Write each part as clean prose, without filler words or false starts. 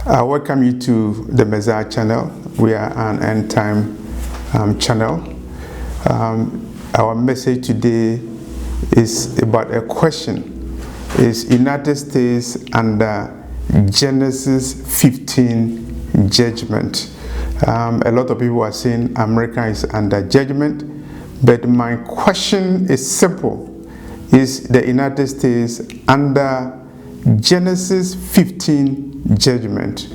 I welcome you to the Messiah channel. We are an end time channel. Our message today is about a question. Is United States under Genesis 15 judgment? A lot of people are saying America is under judgment, but my question is simple. Is the United States under Genesis 15 judgment?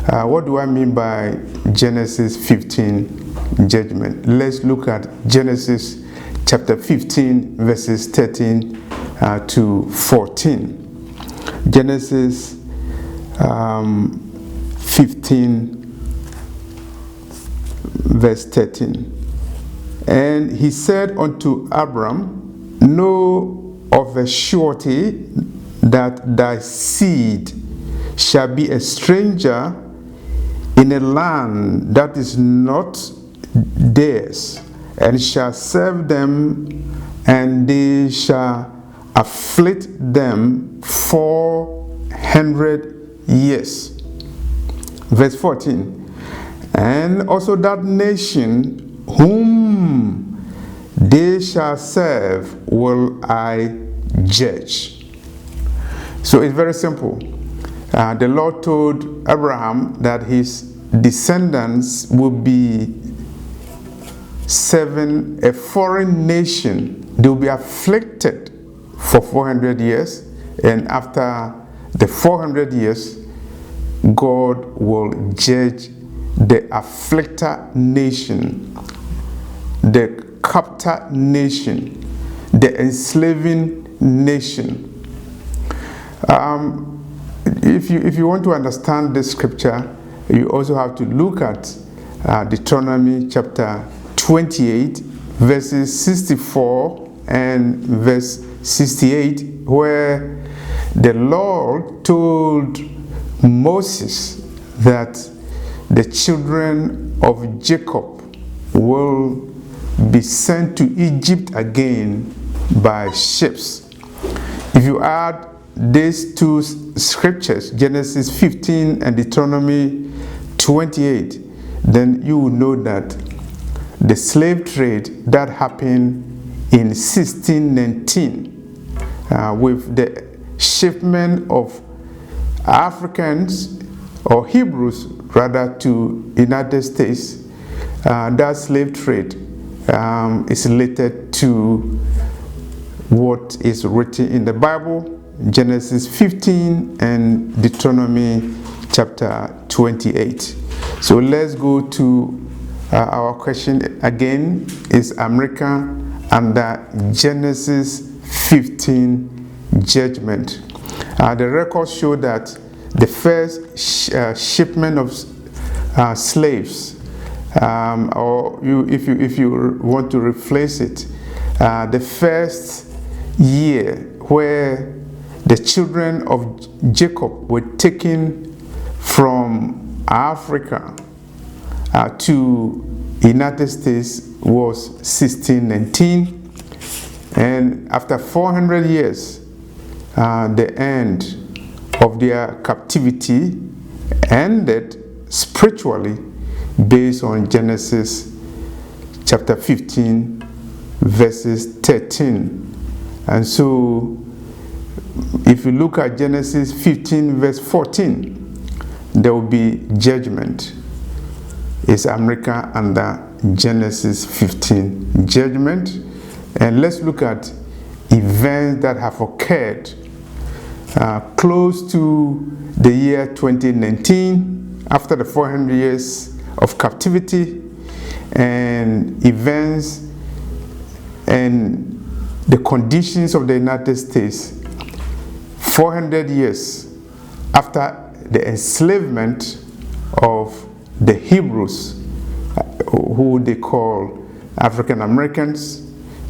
What do I mean by Genesis 15 judgment? Let's look at Genesis chapter 15 verses 13 to 14. Genesis 15 verse 13. And he said unto Abram, know of a surety that thy seed shall be a stranger in a land that is not theirs, and shall serve them, and they shall afflict them 400 years. Verse 14. And also that nation whom they shall serve will I judge. So it's very simple. The Lord told Abraham that his descendants will be serving a foreign nation. They will be afflicted for 400 years, and after the 400 years, God will judge the afflicted nation, the captor nation, the enslaving nation. If you want to understand this scripture, you also have to look at Deuteronomy chapter 28 verses 64 and verse 68, where the Lord told Moses that the children of Jacob will be sent to Egypt again by ships. If you add these two scriptures, Genesis 15 and Deuteronomy 28, then you will know that the slave trade that happened in 1619 with the shipment of Africans or Hebrews rather to United States, that slave trade is related to what is written in the Bible, Genesis 15 and Deuteronomy chapter 28. So let's go to our question again. Is America under Genesis 15 judgment? The records show that the first shipment of slaves, or if you want to replace it, the first year where the children of Jacob were taken from Africa to United States was 1619, and after 400 years, the end of their captivity ended spiritually based on Genesis chapter 15 verses 13. And so if you look at Genesis 15 verse 14, there will be judgment. Is America under Genesis 15 judgment? And let's look at events that have occurred close to the year 2019, after the 400 years of captivity, and events and the conditions of the United States 400 years after the enslavement of the Hebrews, who they call African Americans.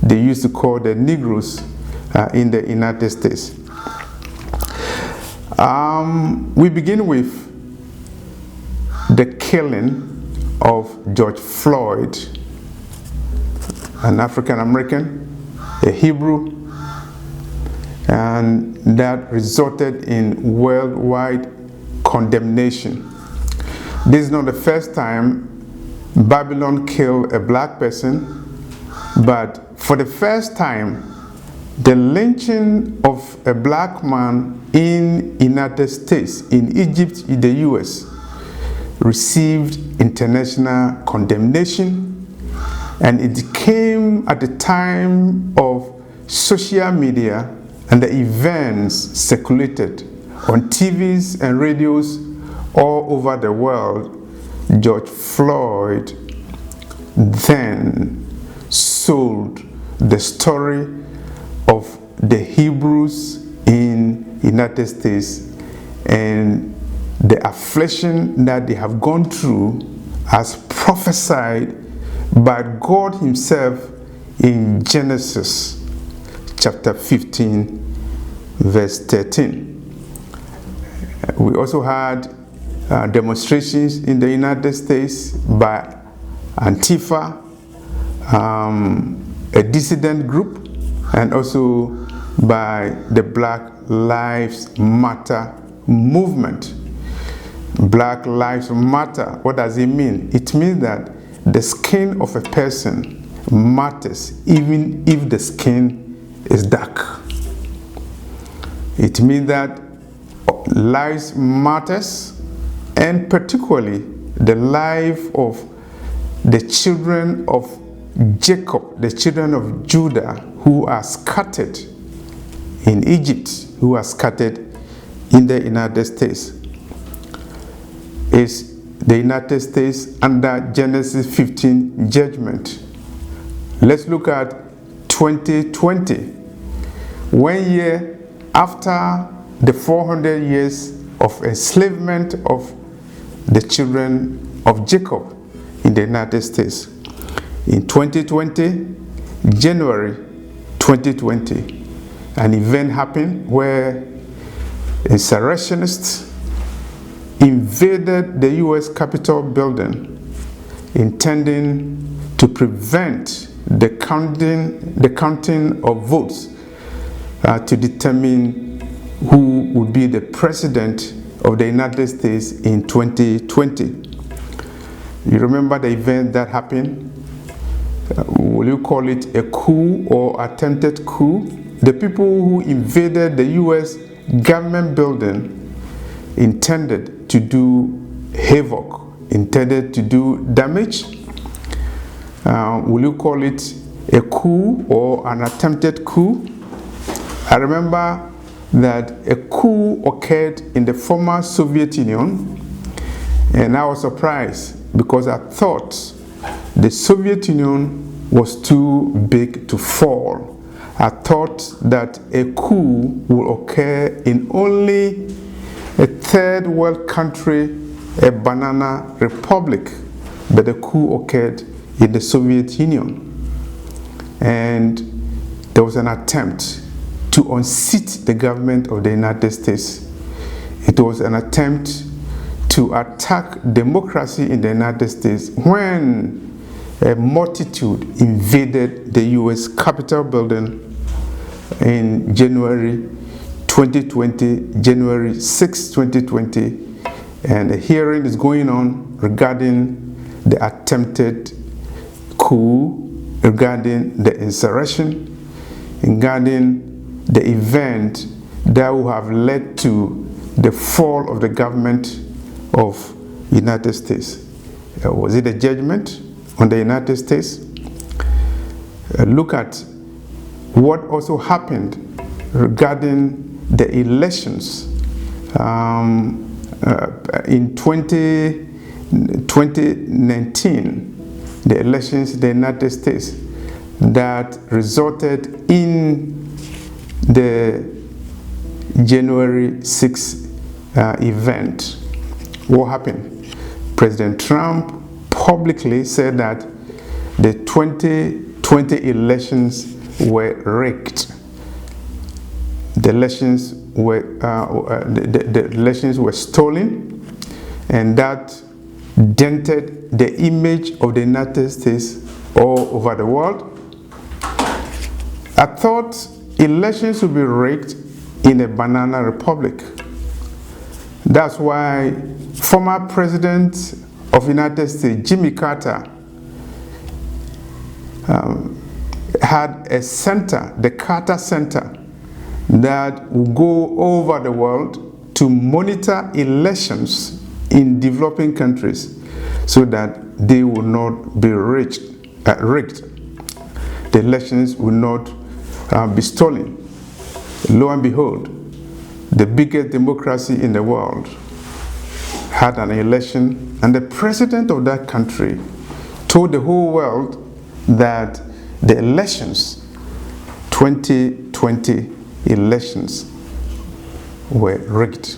They used to call the Negroes in the United States. We begin with the killing of George Floyd, an African American, a Hebrew, and that resulted in worldwide condemnation. This is not the first time Babylon killed a black person, but for the first time, the lynching of a black man in United States, in Egypt, in the US, received international condemnation, and it came at the time of social media and the events circulated on TVs and radios all over the world. George Floyd then sold the story of the Hebrews in United States and the affliction that they have gone through as prophesied by God himself in Genesis chapter 15 verse 13. We also had demonstrations in the United States by Antifa, a dissident group, and also by the Black Lives Matter movement. Black Lives Matter, what does it mean? It means that the skin of a person matters even if the skin is dark. It means that lives matters, and particularly the life of the children of Jacob, the children of Judah, who are scattered in Egypt, who are scattered in the United States. Is the United States under Genesis 15 judgment? Let's look at 2020. 1 year after the 400 years of enslavement of the children of Jacob in the United States. In 2020, January 2020, an event happened where insurrectionists invaded the U.S. Capitol building, intending to prevent the counting of votes to determine who would be the president of the United States in 2020. You remember the event that happened? Will you call it a coup or attempted coup? The people who invaded the U.S. government building intended to do havoc, intended to do damage. Will you call it a coup or an attempted coup? I remember that a coup occurred in the former Soviet Union, and I was surprised because I thought the Soviet Union was too big to fall. I thought that a coup will occur in only a third world country, a banana republic, but the coup occurred in the Soviet Union. And there was an attempt to unseat the government of the United States. It was an attempt to attack democracy in the United States when a multitude invaded the U.S. Capitol building in January 2020, January 6, 2020, and a hearing is going on regarding the attempted coup, regarding the insurrection, regarding the event that will have led to the fall of the government of United States. Was it a judgment on the United States? Look at what also happened regarding the elections in 2019, the elections in the United States that resulted in the January 6th event. What happened? President Trump publicly said that the 2020 elections were rigged. The elections were stolen, and that dented the image of the United States all over the world. I thought elections would be rigged in a banana republic. That's why former President of the United States, Jimmy Carter, had a center, the Carter Center, that will go over the world to monitor elections in developing countries so that they will not be rigged. The elections will not be stolen. Lo and behold, the biggest democracy in the world had an election, and the president of that country told the whole world that the elections, 2020 elections, were rigged.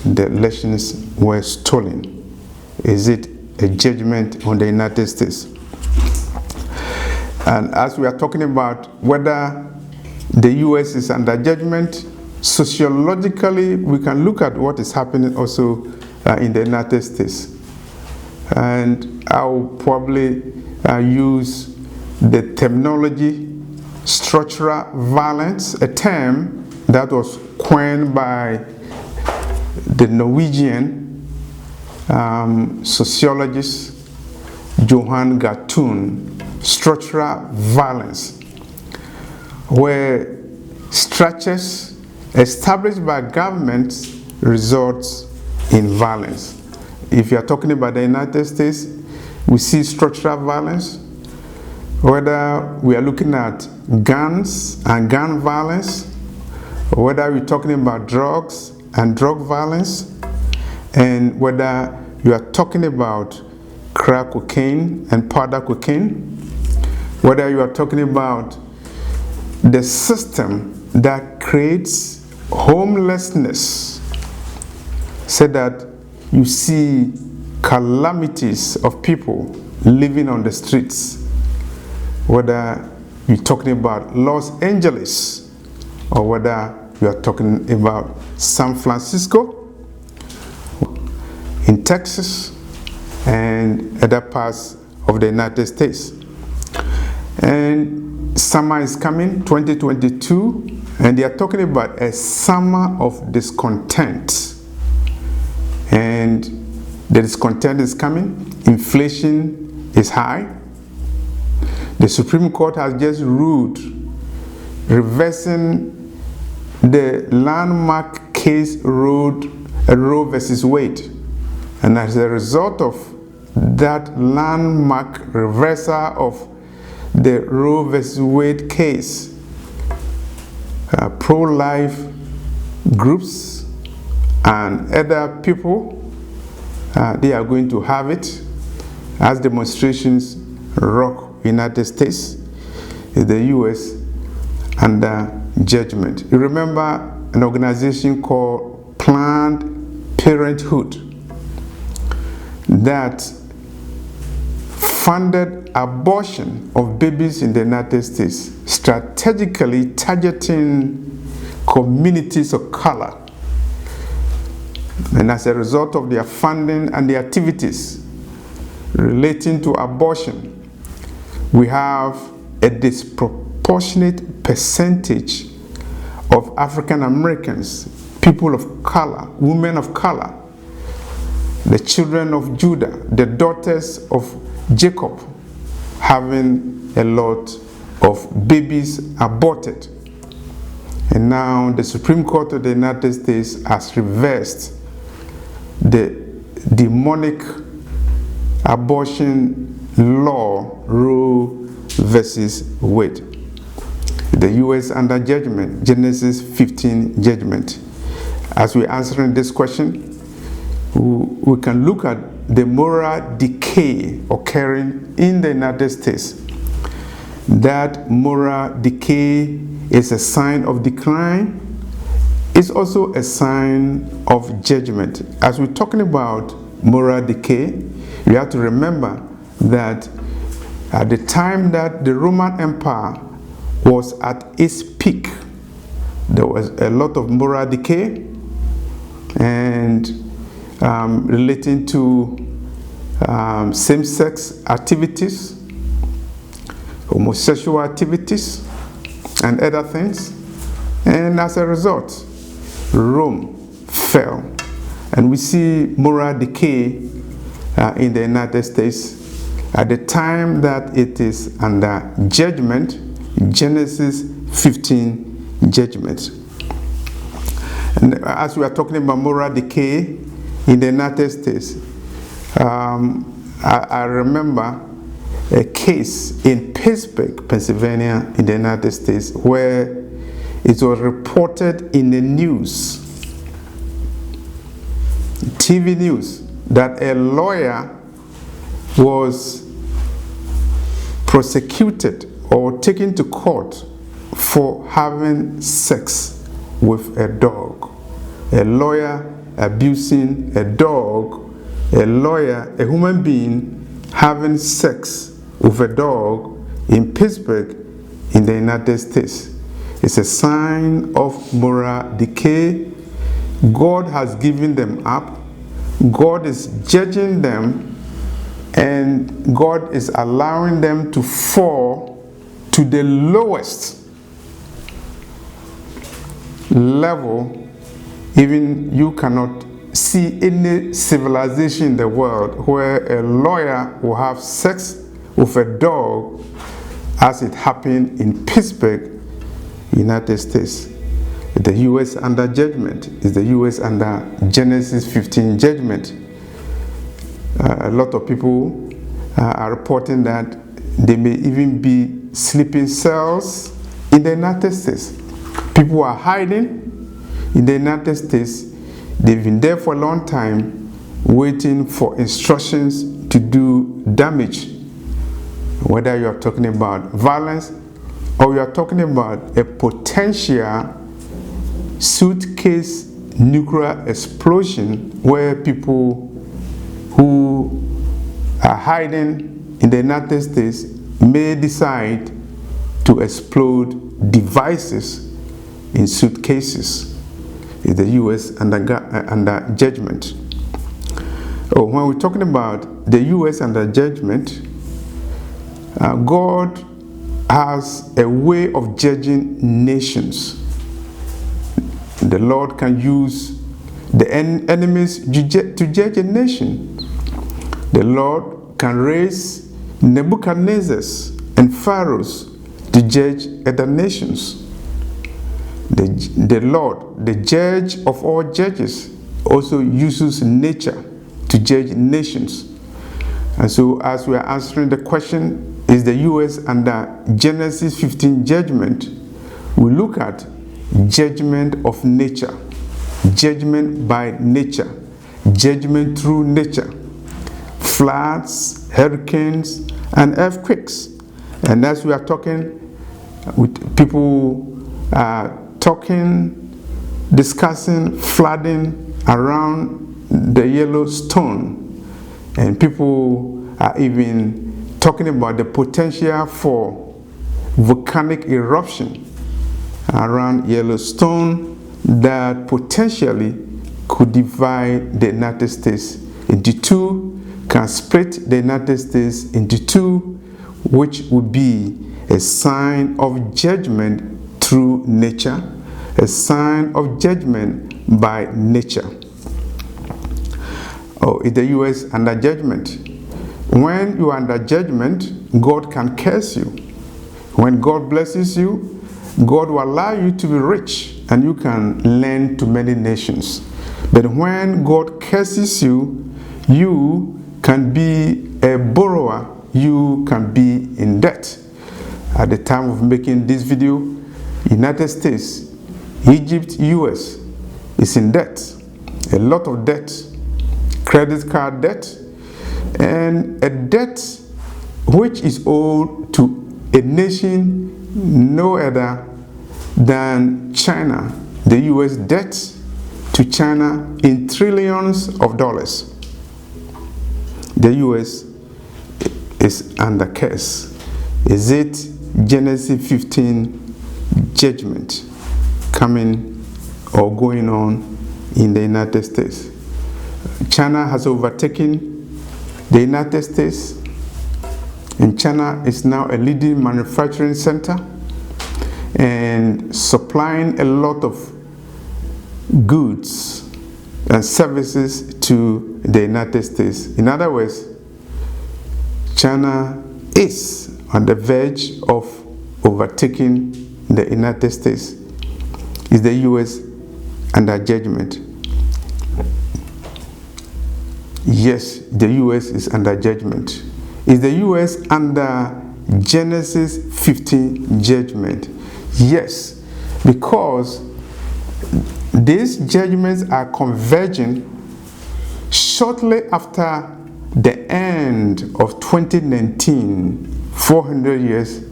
The elections were stolen. Is it a judgment on the United States? And as we are talking about whether the US is under judgment, sociologically, we can look at what is happening also in the United States. And I'll probably use the terminology structural violence, a term that was coined by the Norwegian sociologist Johan Gatun. Structural violence, where structures established by governments results in violence. If you are talking about the United States, we see structural violence, whether we are looking at guns and gun violence, or whether we're talking about drugs and drug violence, and whether you are talking about crack cocaine and powder cocaine, whether you are talking about the system that creates homelessness, so that you see calamities of people living on the streets, whether you're talking about Los Angeles or whether you are talking about San Francisco, in Texas, and other parts of the United States. And summer is coming, 2022, and they are talking about a summer of discontent. And the discontent is coming, inflation is high. The Supreme Court has just ruled reversing the landmark case Roe versus Wade. And as a result of that landmark reversal of the Roe versus Wade case, pro-life groups and other people, they are going to have it as demonstrations rock United States, the US under judgment. You remember an organization called Planned Parenthood that funded abortion of babies in the United States, strategically targeting communities of color. And as a result of their funding and the activities relating to abortion, we have a disproportionate percentage of African Americans, people of color, women of color, the children of Judah, the daughters of Jacob, having a lot of babies aborted. And now the Supreme Court of the United States has reversed the demonic abortion law, Roe versus Wade. The U.S. under judgment, Genesis 15 judgment. As we're answering this question, we can look at the moral decay occurring in the United States. That moral decay is a sign of decline. It's also a sign of judgment. As we're talking about moral decay, we have to remember that at the time that the Roman Empire was at its peak, there was a lot of moral decay, and relating to same-sex activities, homosexual activities, and other things. And as a result, Rome fell And we see moral decay in the United States at the time that it is under judgment, Genesis 15 judgment. And as we are talking about moral decay in the United States, I remember a case in Pittsburgh, Pennsylvania, in the United States, where it was reported in the news, TV news, that a lawyer was prosecuted or taken to court for having sex with a dog. A lawyer abusing a dog, a lawyer, a human being, having sex with a dog in Pittsburgh in the United States. It's a sign of moral decay. God has given them up. God is judging them, and God is allowing them to fall to the lowest level. Even you cannot see any civilization in the world where a lawyer will have sex with a dog, as it happened in Pittsburgh, United States. The U.S. under judgment is the U.S. under Genesis 15 judgment. A lot of people are reporting that there may even be sleeping cells in the United States. People are hiding in the United States. They've been there for a long time, waiting for instructions to do damage. Whether you are talking about violence or you are talking about a potential suitcase nuclear explosion where people who are hiding in the United States may decide to explode devices in suitcases. Is the U.S. under judgment. When we're talking about the U.S. under judgment, God has a way of judging nations. The Lord can use the enemies to judge a nation. The Lord can raise Nebuchadnezzars and Pharaohs to judge other nations. The Lord, the judge of all judges, also uses nature to judge nations. And so as we are answering the question, is the U.S. under Genesis 15 judgment, we look at judgment of nature, judgment by nature, judgment through nature, floods, hurricanes, and earthquakes. And as we are talking with people, discussing flooding around the Yellowstone, and people are even talking about the potential for volcanic eruption around Yellowstone that potentially could divide the United States into two, can split the United States into two, which would be a sign of judgment through nature, a sign of judgment by nature. Is the U.S. under judgment? When you are under judgment, God can curse you. When God blesses you, God will allow you to be rich and you can lend to many nations. But when God curses you, you can be a borrower, you can be in debt. At the time of making this video, United States, Egypt, US is in debt. A lot of debt, credit card debt, and a debt which is owed to a nation no other than China. The US debt to China in trillions of dollars. The US is under curse. Is it Genesis 15 judgment coming or going on in the United States? China has overtaken the United States, and China is now a leading manufacturing center and supplying a lot of goods and services to the United States. In other words, China is on the verge of overtaking the United States. Is the U.S. under judgment? Yes, the U.S. is under judgment. Is the U.S. under Genesis 15 judgment? Yes, because these judgments are converging shortly after the end of 2019, 400 years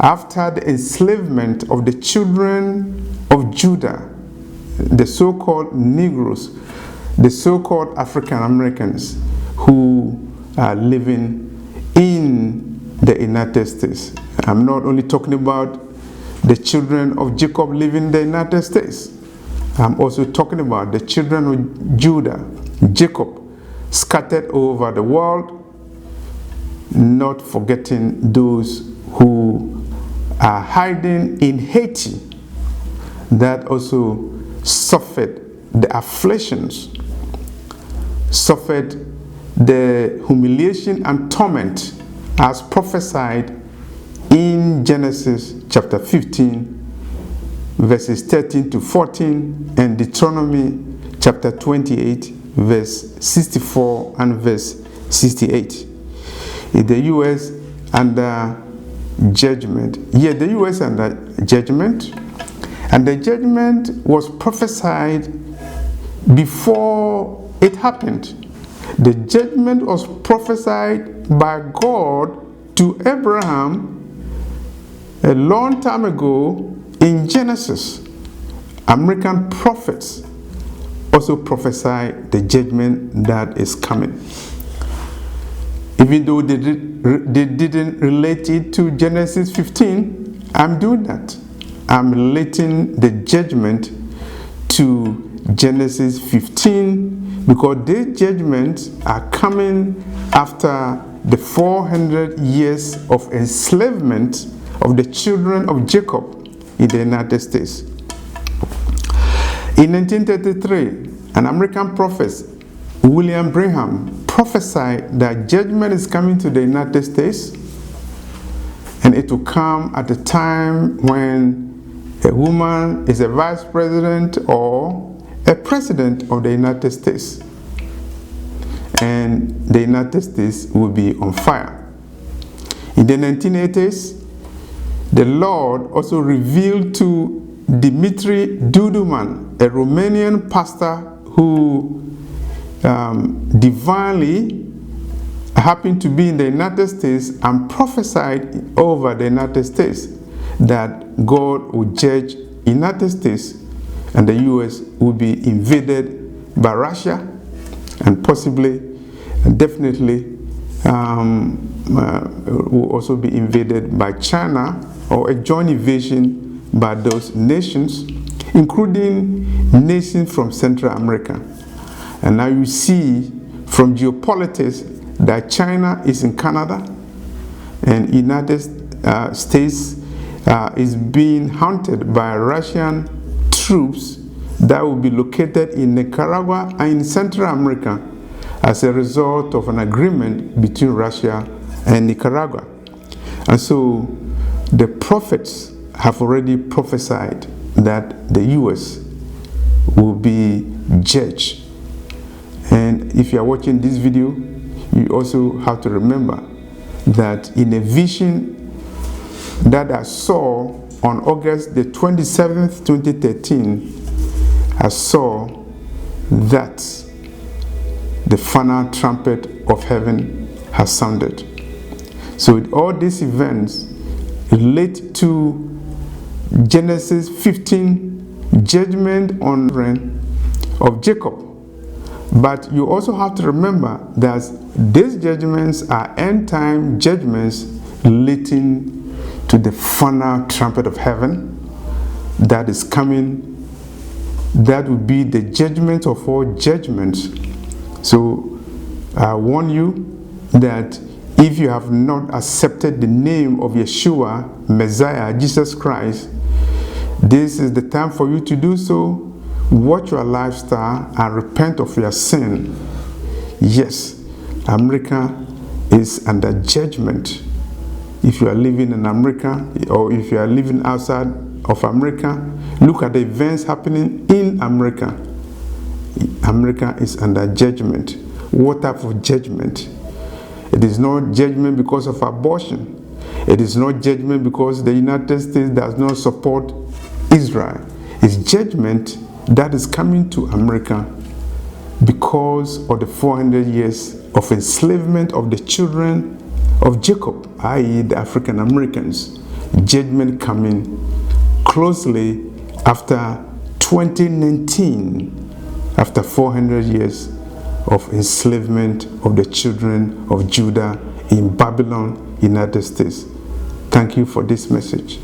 after the enslavement of the children of Judah, the so-called Negroes, the so-called African Americans who are living in the United States. I'm not only talking about the children of Jacob living in the United States. I'm also talking about the children of Judah, Jacob, scattered over the world, not forgetting those who are hiding in Haiti that also suffered the afflictions, suffered the humiliation and torment as prophesied in Genesis chapter 15 verses 13 to 14 and Deuteronomy chapter 28 verse 64 and verse 68. In the U.S. under judgment. Yeah, the U.S. under judgment, and the judgment was prophesied before it happened. The judgment was prophesied by God to Abraham a long time ago in Genesis. American prophets also prophesy the judgment that is coming. Even though they didn't relate it to Genesis 15, I'm doing that. I'm relating the judgment to Genesis 15 because these judgments are coming after the 400 years of enslavement of the children of Jacob in the United States. In 1933, an American prophet, William Branham, prophesied that judgment is coming to the United States, and it will come at a time when a woman is a vice president or a president of the United States, and the United States will be on fire. In the 1980s, the Lord also revealed to Dimitri Duduman, a Romanian pastor who divinely happened to be in the United States and prophesied over the United States that God would judge United States and the US will be invaded by Russia and possibly and definitely will also be invaded by China, or a joint invasion by those nations, including nations from Central America. And now you see from geopolitics that China is in Canada and United States is being hunted by Russian troops that will be located in Nicaragua and in Central America as a result of an agreement between Russia and Nicaragua. And so the prophets have already prophesied that the U.S. will be judged. And if you are watching this video, you also have to remember that in a vision that I saw on August the 27th, 2013, I saw that the final trumpet of heaven has sounded. So all these events relate to Genesis 15 judgment on the children of Jacob. But you also have to remember that these judgments are end-time judgments leading to the final trumpet of heaven that is coming. That will be the judgment of all judgments. So I warn you that if you have not accepted the name of Yeshua, Messiah, Jesus Christ, this is the time for you to do so. watch your lifestyle and repent of your sin. Yes, America is under judgment. If you are living in America or if you are living outside of America, look at the events happening in America. America is under judgment. What type of judgment? It is not judgment because of abortion. It is not judgment because the United States does not support Israel. It's judgment that is coming to America because of the 400 years of enslavement of the children of Jacob, i.e. the African Americans. Judgment coming closely after 2019, after 400 years of enslavement of the children of Judah in Babylon, United States. Thank you for this message.